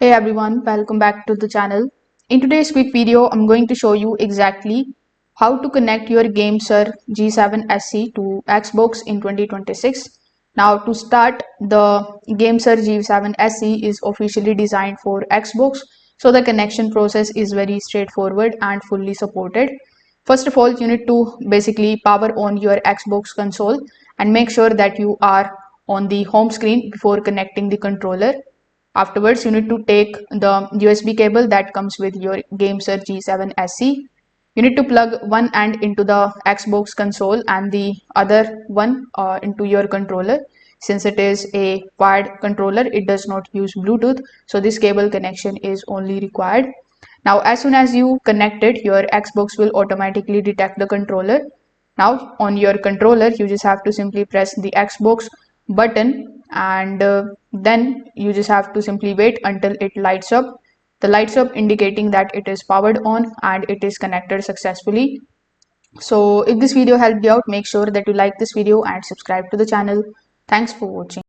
Hey everyone, welcome back to the channel. In today's quick video, I'm going to show you exactly how to connect your GameSir G7 SE to Xbox in 2026. Now to start, the GameSir G7 SE is officially designed for Xbox, so the connection process is very straightforward and fully supported. First of all, you need to basically power on your Xbox console and make sure that you are on the home screen before connecting the controller. Afterwards, you need to take the USB cable that comes with your GameSir G7 SE. You need to plug one end into the Xbox console and the other one into your controller. Since it is a wired controller, it does not use Bluetooth, so this cable connection is only required. Now, as soon as you connect it, your Xbox will automatically detect the controller. Now, on your controller, you just have to simply press the Xbox button and then you just have to simply wait until it lights up. The lights up indicating that it is powered on and it is connected successfully. So if this video helped you out, make sure that you like this video and subscribe to the channel. Thanks for watching.